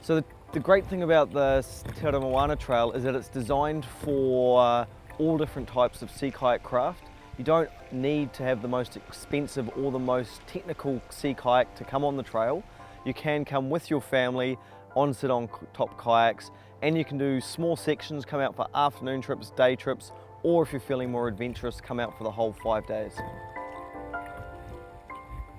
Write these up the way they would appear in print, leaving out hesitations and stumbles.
So the great thing about the Te Ara Moana trail is that it's designed for all different types of sea kayak craft. You don't need to have the most expensive or the most technical sea kayak to come on the trail. You can come with your family on sit-on-top kayaks, and you can do small sections, come out for afternoon trips, day trips, or if you're feeling more adventurous, come out for the whole 5 days.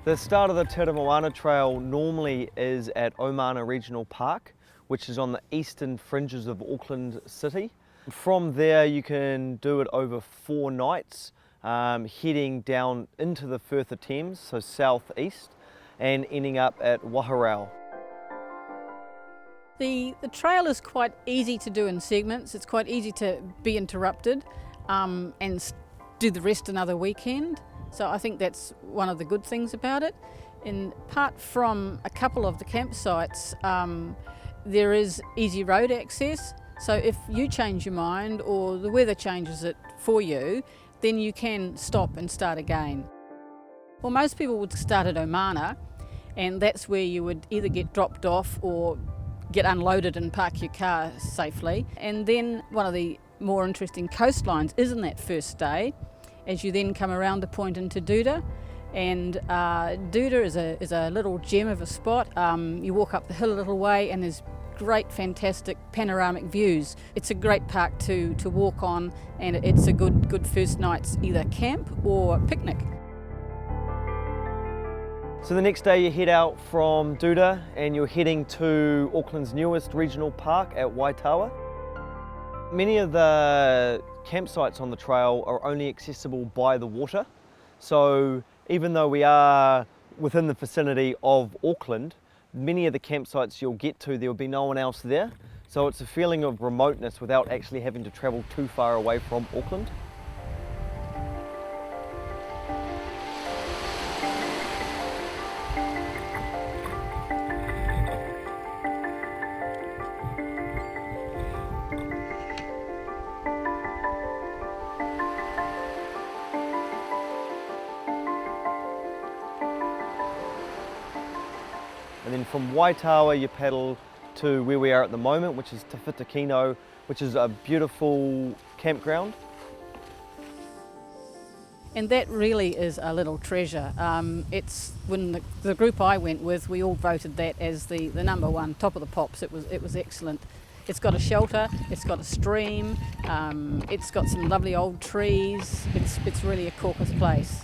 The start of the Te Ara Moana trail normally is at Omana Regional Park, which is on the eastern fringes of Auckland City. From there you can do it over 4 nights, heading down into the Firth of Thames, so southeast, and ending up at Waharau. The trail is quite easy to do in segments. It's quite easy to be interrupted and do the rest another weekend. So I think that's one of the good things about it. And apart from a couple of the campsites, there is easy road access. So if you change your mind or the weather changes it for you, then you can stop and start again. Well, most people would start at Omana, and that's where you would either get dropped off or get unloaded and park your car safely. And then one of the more interesting coastlines is in that first day, as you then come around the point into Duda. And Duda is a little gem of a spot. You walk up the hill a little way and there's great, fantastic panoramic views. It's a great park to walk on, and it's a good first night's either camp or picnic. So the next day you head out from Duda and you're heading to Auckland's newest regional park at Waitawa. Many of the campsites on the trail are only accessible by the water. So even though we are within the vicinity of Auckland, many of the campsites you'll get to, there will be no one else there. So it's a feeling of remoteness without actually having to travel too far away from Auckland. And then from Waitawa you paddle to where we are at the moment, which is Tawhitokino, which is a beautiful campground. And that really is a little treasure. It's when the group I went with, we all voted that as the number one, top of the pops. It was excellent. It's got a shelter, it's got a stream, it's got some lovely old trees. It's really a corker's place.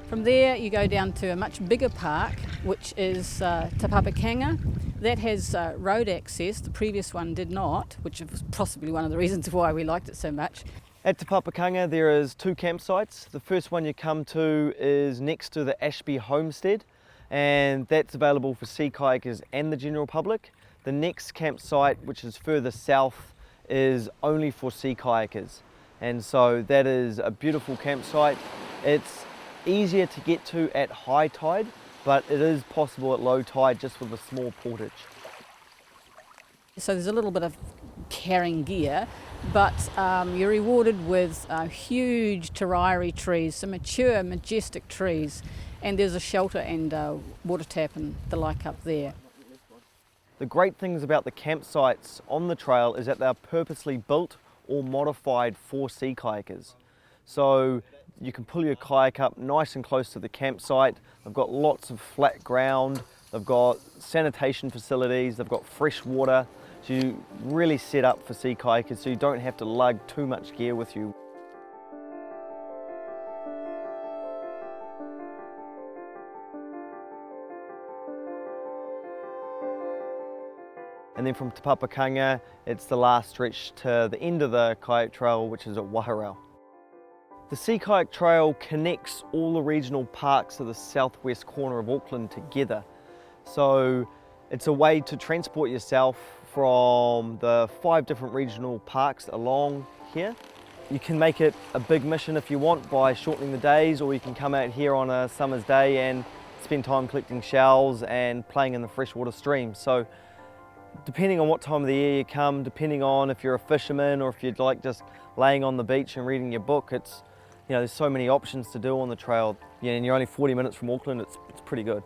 From there you go down to a much bigger park, which is Tapapakanga. That has road access. The previous one did not, which was possibly one of the reasons why we liked it so much. At Tapapakanga there is 2 campsites. The first one you come to is next to the Ashby Homestead, and that's available for sea kayakers and the general public. The next campsite, which is further south, is only for sea kayakers, and so that is a beautiful campsite. It's easier to get to at high tide, but it is possible at low tide just with a small portage. So there's a little bit of carrying gear, but you're rewarded with huge terrari trees, some mature, majestic trees, and there's a shelter and water tap and the like up there. The great things about the campsites on the trail is that they're purposely built or modified for sea kayakers. So you can pull your kayak up nice and close to the campsite. They've got lots of flat ground, they've got sanitation facilities, they've got fresh water. So you really set up for sea kayakers so you don't have to lug too much gear with you. And then from Tapapakanga, it's the last stretch to the end of the kayak trail, which is at Waharau. The Sea Kayak Trail connects all the regional parks of the southwest corner of Auckland together. So It's a way to transport yourself from the 5 different regional parks along here. You can make it a big mission if you want by shortening the days, or you can come out here on a summer's day and spend time collecting shells and playing in the freshwater streams. So depending on what time of the year you come, depending on if you're a fisherman or if you'd like just laying on the beach and reading your book, it's, you know, there's so many options to do on the trail. Yeah, and you're only 40 minutes from Auckland, it's pretty good.